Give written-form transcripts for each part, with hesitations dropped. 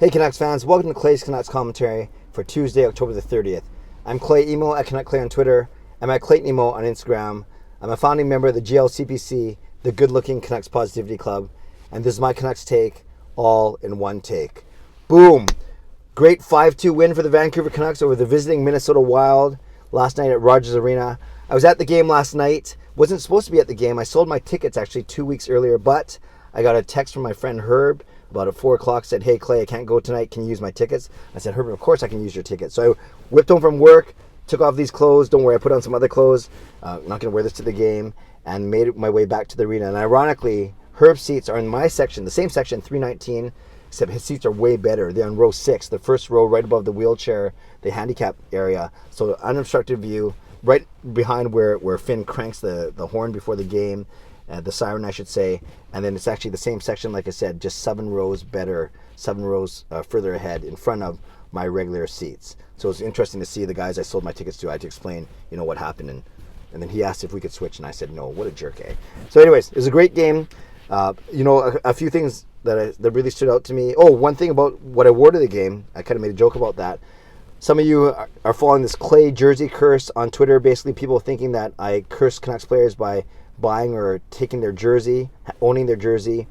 Hey Canucks fans, welcome to Clay's Canucks commentary for Tuesday, October the 30th. I'm Clay Emo at Canuck Clay on Twitter. I'm at Clayton Emo on Instagram. I'm a founding member of the GLCPC, the Good Looking Canucks Positivity Club, and this is my Canucks take, all in one take. Boom! Great 5-2 win for the Vancouver Canucks over the visiting Minnesota Wild last night at Rogers Arena. I was at the game last night. Wasn't supposed to be at the game. I sold my tickets actually 2 weeks earlier, but I got a text from my friend Herb about at 4 o'clock, said, "Hey Clay, I can't go tonight. Can you use my tickets?" I said, "Herb, of course I can use your tickets." So I whipped home from work, took off these clothes. Don't worry, I put on some other clothes. I'm not going to wear this to the game, and made my way back to the arena. And ironically, Herb's seats are in my section, the same section, 319, except his seats are way better. They're on row 6, the first row right above the wheelchair, the handicap area. So unobstructed view, right behind where Finn cranks the horn before the game. The siren, I should say, and then it's actually the same section, like I said, just 7 rows better, 7 rows further ahead in front of my regular seats. So it's interesting to see the guys I sold my tickets to. I had to explain, what happened, and then he asked if we could switch, and I said no. What a jerk, eh? So, anyways, it was a great game. A few things that really stood out to me. Oh, one thing about what I wore to the game, I kind of made a joke about that. Some of you are following this Clay jersey curse on Twitter. Basically, people thinking that I curse Canucks players by buying or taking their jersey, owning their jersey,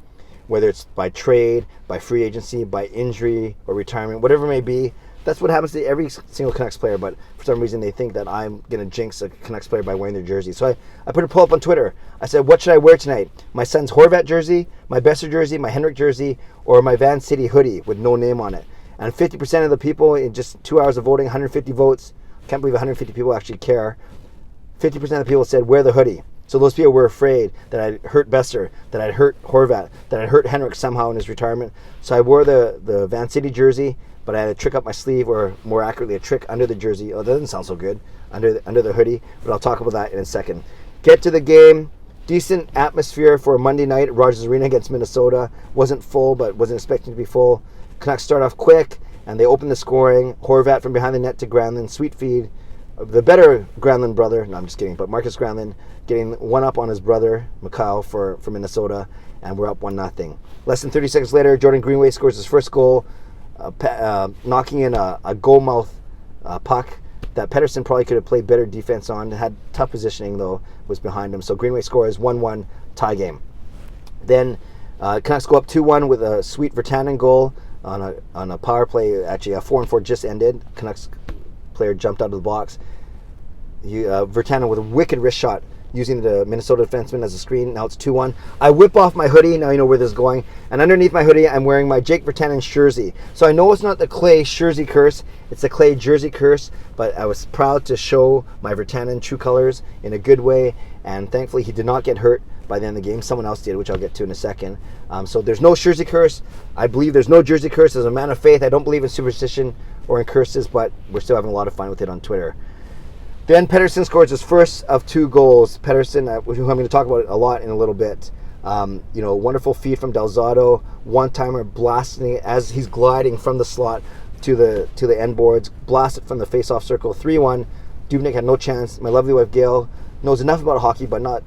whether it's by trade, by free agency, by injury or retirement, whatever it may be. That's what happens to every single Canucks player, but for some reason they think that I'm going to jinx a Canucks player by wearing their jersey. So I put a poll up on Twitter. I said, what should I wear tonight? My son's Horvat jersey, my Besser jersey, my Henrik jersey, or my Van City hoodie with no name on it? And 50% of the people in just 2 hours of voting, 150 votes, can't believe 150 people actually care, 50% of the people said wear the hoodie. So those people were afraid that I'd hurt Besser, that I'd hurt Horvat, that I'd hurt Henrik somehow in his retirement. So I wore the Van City jersey, but I had a trick up my sleeve, or more accurately, a trick under the jersey. Oh, that doesn't sound so good, under the hoodie, but I'll talk about that in a second. Get to the game. Decent atmosphere for a Monday night at Rogers Arena against Minnesota. Wasn't full, but wasn't expecting to be full. Canucks start off quick, and they open the scoring. Horvat from behind the net to Granlund. Sweet feed. The better Granlund brother, no, I'm just kidding, but Marcus Granlund getting one up on his brother, Mikhail, for Minnesota, and we're up 1-0. Less than 30 seconds later, Jordan Greenway scores his first goal, knocking in a goal-mouth puck that Pettersson probably could have played better defense on. Had tough positioning, though, was behind him. So Greenway scores 1-1 tie game. Then Canucks go up 2-1 with a sweet Virtanen goal on a power play. Actually, a 4-4 just ended. Canucks player jumped out of the box. Virtanen with a wicked wrist shot using the Minnesota defenseman as a screen. Now it's 2-1. I whip off my hoodie. Now you know where this is going. And underneath my hoodie, I'm wearing my Jake Virtanen jersey. So I know it's not the Clay jersey curse. It's the Clay jersey curse. But I was proud to show my Virtanen true colors in a good way. And thankfully, he did not get hurt by the end of the game. Someone else did, which I'll get to in a second. So there's no jersey curse. I believe there's no jersey curse. As a man of faith, I don't believe in superstition or in curses, but we're still having a lot of fun with it on Twitter. Then Pettersson scores his first of 2 goals. Pettersson, who I'm going to talk about a lot in a little bit. Wonderful feed from Delzato. One-timer blasting it as he's gliding from the slot to the end boards. Blasted from the face-off circle. 3-1. Dubnyk had no chance. My lovely wife Gail knows enough about hockey, but not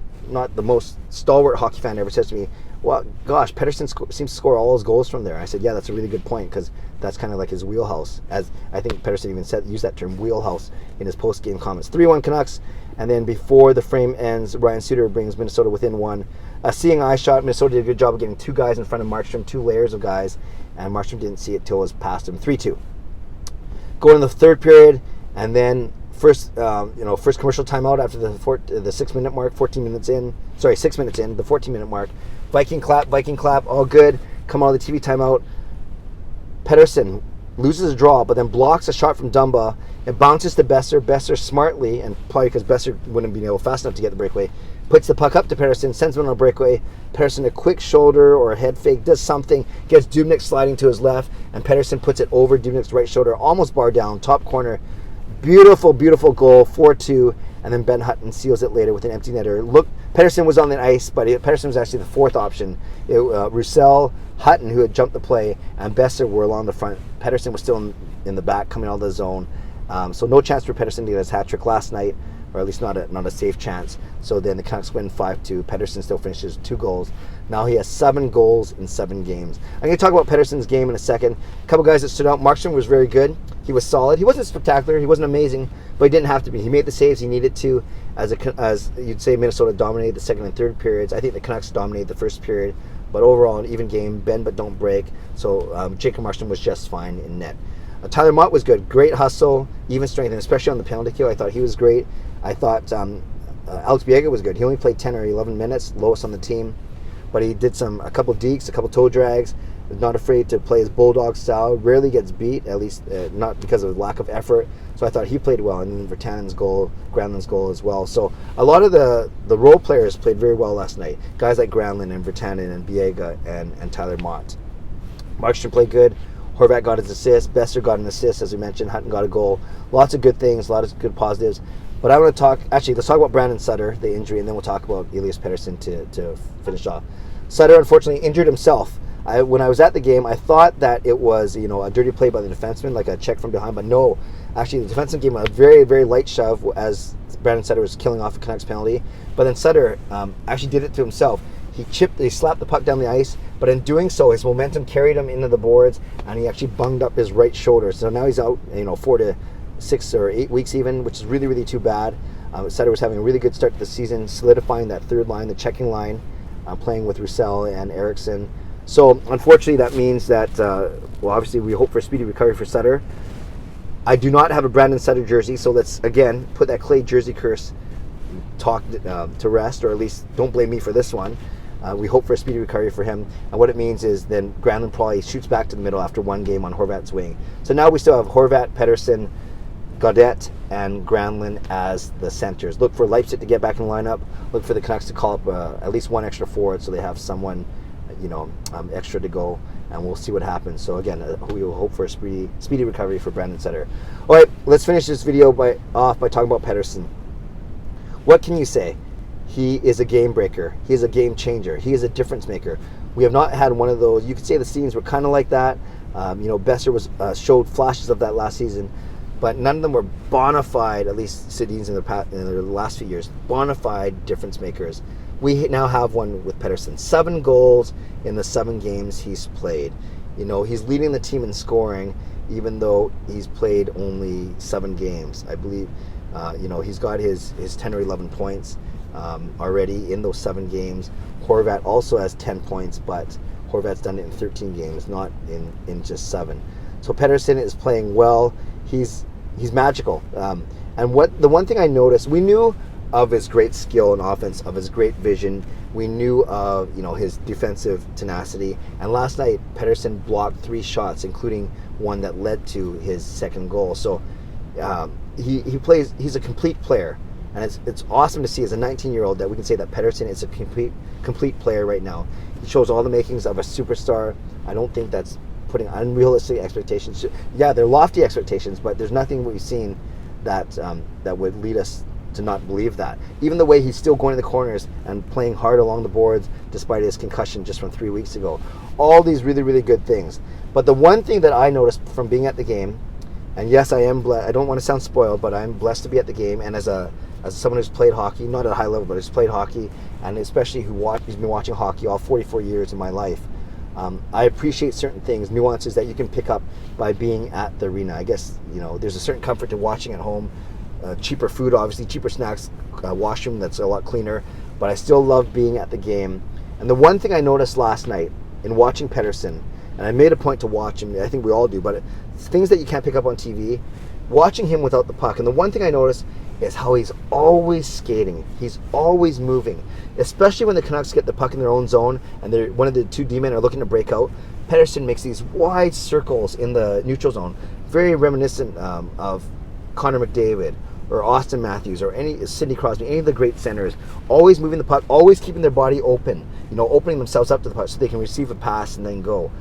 the most stalwart hockey fan ever says to me, well, gosh, Pettersson seems to score all his goals from there. I said, yeah, that's a really good point, because that's kind of like his wheelhouse. As I think Pettersson even used that term, wheelhouse, in his post-game comments. 3-1 Canucks, and then before the frame ends, Ryan Sutter brings Minnesota within 1. A seeing eye shot. Minnesota did a good job of getting 2 guys in front of Markstrom, 2 layers of guys, and Markstrom didn't see it till it was past him. 3-2. Going in the third period, and then first commercial timeout after the 6 minute mark, 14 minutes in. Sorry, 6 minutes in, the 14-minute mark. Viking clap, all good. Come out of the TV timeout. Pettersson loses a draw, but then blocks a shot from Dumba. It bounces to Besser. Besser smartly, and probably because Besser wouldn't be able fast enough to get the breakaway, puts the puck up to Pettersson, sends him on a breakaway. Pettersson a quick shoulder or a head fake, does something, gets Dubnyk sliding to his left, and Pettersson puts it over Dubnyk's right shoulder, almost bar down, top corner. Beautiful, beautiful goal, 4-2, and then Ben Hutton seals it later with an empty netter. Look, Pettersson was on the ice, but Pettersson was actually the 4th option. Roussel, Hutton, who had jumped the play, and Besser were along the front. Pettersson was still in the back, coming out of the zone. So no chance for Pettersson to get his hat trick last night, or at least not a safe chance. So then the Canucks win 5-2. Pettersson still finishes 2 goals. Now he has 7 goals in 7 games. I'm going to talk about Pettersson's game in a second. A couple guys that stood out. Markstrom was very good. He was solid. He wasn't spectacular. He wasn't amazing, but he didn't have to be. He made the saves he needed to. As you'd say, Minnesota dominated the second and third periods. I think the Canucks dominated the first period, but overall an even game. Bend but don't break. So Jacob Markstrom was just fine in net. Tyler Mott was good. Great hustle, even strength, and especially on the penalty kill. I thought he was great. I thought Alex Biega was good. He only played 10 or 11 minutes, lowest on the team, but he did a couple dekes, a couple toe drags. Not afraid to play his bulldog style. Rarely gets beat, at least not because of lack of effort. So I thought he played well, and then Virtanen's goal, Granlund's goal as well. So a lot of the role players played very well last night. Guys like Granlund and Virtanen and Biega and Tyler Mott. Markstrom played good. Horvat got his assist. Besser got an assist, as we mentioned. Hutton got a goal. Lots of good things, a lot of good positives. But I want to let's talk about Brandon Sutter, the injury, and then we'll talk about Elias Pettersson to finish off. Sutter, unfortunately, injured himself. When I was at the game, I thought that it was, a dirty play by the defenseman, like a check from behind. But no, actually, the defenseman gave him a very, very light shove as Brandon Sutter was killing off a Canucks penalty. But then Sutter actually did it to himself. He slapped the puck down the ice, but in doing so, his momentum carried him into the boards, and he actually bunged up his right shoulder. So now he's out, 4 to 6 or 8 weeks even, which is really, really too bad. Sutter was having a really good start to the season, solidifying that third line, the checking line, playing with Roussel and Eriksson. So, unfortunately, that means that, obviously, we hope for a speedy recovery for Sutter. I do not have a Brandon Sutter jersey, so let's, again, put that Clay jersey curse talk to rest, or at least don't blame me for this one. We hope for a speedy recovery for him. And what it means is then Granlund probably shoots back to the middle after one game on Horvat's wing. So now we still have Horvat, Pettersson, Gaudette, and Granlund as the centers. Look for Leipzig to get back in the lineup. Look for the Canucks to call up at least one extra forward so they have someone extra to go, and we'll see what happens. So again, we will hope for a speedy recovery for Brandon Sutter. All right, let's finish this video off by talking about Pettersson. What can you say? He is a game breaker. He is a game changer. He is a difference maker. We have not had one of those. You could say the scenes were kind of like that. Besser showed flashes of that last season, but none of them were bona fide, at least Sedin's in the last few years, bona fide difference makers. We now have one with Pettersson. 7 goals in the 7 games he's played. He's leading the team in scoring, even though he's played only 7 games. I believe, he's got his 10 or 11 points already in those 7 games. Horvat also has 10 points, but Horvat's done it in 13 games, not in just 7. So Pettersson is playing well. He's magical. And the one thing I noticed, we knew of his great skill in offense, of his great vision. We knew of his defensive tenacity. And last night, Pettersson blocked 3 shots, including one that led to his second goal. So he's a complete player, and it's awesome to see as a 19-year-old that we can say that Pettersson is a complete player right now. He shows all the makings of a superstar. I don't think that's putting unrealistic expectations. Yeah, they're lofty expectations, but there's nothing we've seen that would lead us to not believe that. Even the way he's still going to the corners and playing hard along the boards despite his concussion just from 3 weeks ago. All these really, really good things. But the one thing that I noticed from being at the game, and yes, I am I don't want to sound spoiled, but I'm blessed to be at the game, and as someone who's played hockey, not at a high level, but has played hockey, and especially who's been watching hockey all 44 years of my life, I appreciate certain things, nuances that you can pick up by being at the arena. I guess, there's a certain comfort to watching at home. Cheaper food, obviously, cheaper snacks, washroom that's a lot cleaner, but I still love being at the game. And the one thing I noticed last night in watching Pettersson, and I made a point to watch him, I think we all do, but it's things that you can't pick up on TV, watching him without the puck. And the one thing I noticed is how he's always skating. He's always moving, especially when the Canucks get the puck in their own zone and one of the 2 D-men are looking to break out. Pettersson makes these wide circles in the neutral zone, very reminiscent of Connor McDavid or Austin Matthews or Sidney Crosby, any of the great centers, always moving the puck, always keeping their body open, opening themselves up to the puck so they can receive a pass and then go.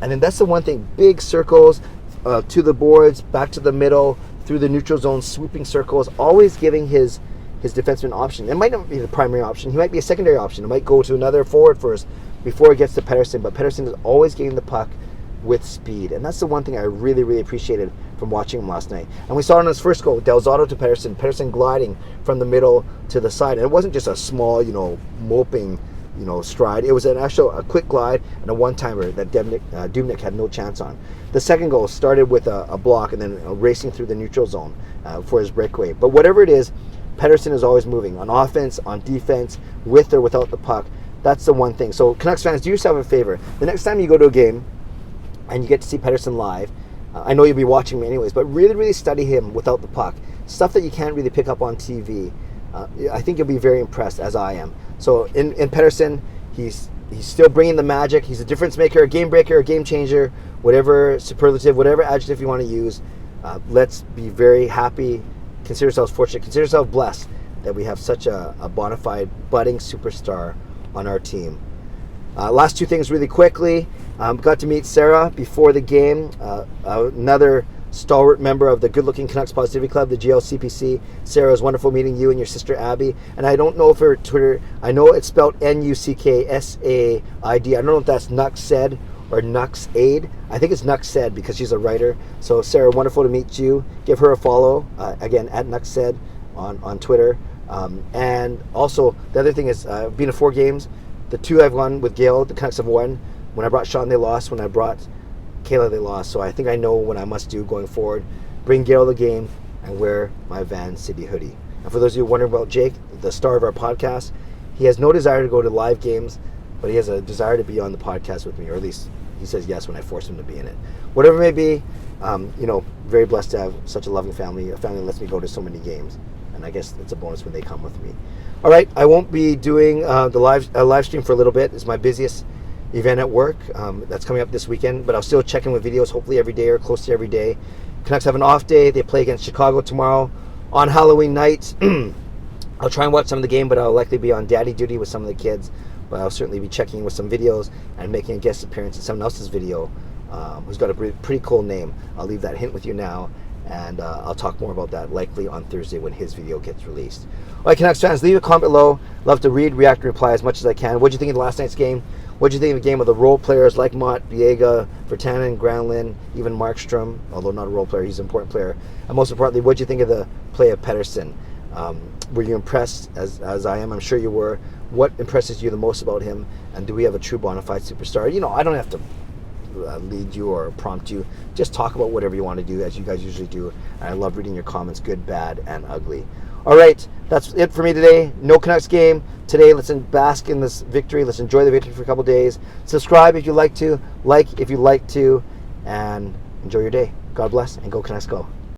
And then that's the one thing, big circles to the boards, back to the middle, through the neutral zone, swooping circles, always giving his defenseman option. It might not be the primary option. He might be a secondary option. It might go to another forward first before it gets to Pettersson, but Pettersson is always getting the puck with speed. And that's the one thing I really, really appreciated from watching him last night. And we saw it on his first goal, Del Zotto to Pettersson gliding from the middle to the side. And it wasn't just a small, moping stride. It was a quick glide and a one-timer that Dubnyk had no chance on. The second goal started with a block and then racing through the neutral zone for his breakaway. But whatever it is, Pettersson is always moving on offense, on defense, with or without the puck. That's the one thing. So Canucks fans, do yourself a favor. The next time you go to a game and you get to see Pettersson live, I know you'll be watching me anyways, but really, really study him without the puck. Stuff that you can't really pick up on TV. I think you'll be very impressed, as I am. So in Pettersson, he's still bringing the magic. He's a difference maker, a game breaker, a game changer, whatever superlative, whatever adjective you want to use. Let's be very happy. Consider yourselves fortunate. Consider yourself blessed that we have such a bona fide budding superstar on our team. Last two things really quickly. Got to meet Sarah before the game, another stalwart member of the Good Looking Canucks Positivity Club, the GLCPC. Sarah, it was wonderful meeting you and your sister Abby. And I don't know if her Twitter, I know it's spelled Nucksaid. I don't know if that's Nucksaid or Nucksaid. I think it's Nucksaid because she's a writer. So Sarah, wonderful to meet you. Give her a follow, again, at Nucksaid on Twitter. And also, the other thing is, being to 4 games, the 2 I've won with Gail, the Canucks have won. When I brought Sean, they lost. When I brought Kayla, they lost. So I think I know what I must do going forward. Bring Gail the game and wear my Van City hoodie. And for those of you wondering about Jake, the star of our podcast, he has no desire to go to live games, but he has a desire to be on the podcast with me, or at least he says yes when I force him to be in it. Whatever it may be, very blessed to have such a loving family, a family that lets me go to so many games. And I guess it's a bonus when they come with me. All right, I won't be doing the live stream for a little bit. It's my busiest event at work. That's coming up this weekend, but I'll still check in with videos hopefully every day or close to every day. Canucks have an off day. They play against Chicago tomorrow. On Halloween night, I'll try and watch some of the game, but I'll likely be on daddy duty with some of the kids. But I'll certainly be checking in with some videos and making a guest appearance in someone else's video who's got a pretty cool name. I'll leave that hint with you now. And I'll talk more about that likely on Thursday when his video gets released. All right, Canucks fans, leave a comment below. Love to read, react, and reply as much as I can. What did you think of last night's game? What did you think of the game of the role players like Mott, Biega, Vertanen, Granlund, even Markstrom, although not a role player, he's an important player. And most importantly, what did you think of the play of Pettersson? Were you impressed, as I am? I'm sure you were. What impresses you the most about him? And do we have a true bona fide superstar? I don't have to lead you or prompt you. Just talk about whatever you want to do, as you guys usually do. And I love reading your comments, good, bad, and ugly. All right, that's it for me today. No Canucks game today. Let's bask in this victory. Let's enjoy the victory for a couple days. Subscribe if you like to, like if you like to, and enjoy your day. God bless, and go Canucks go.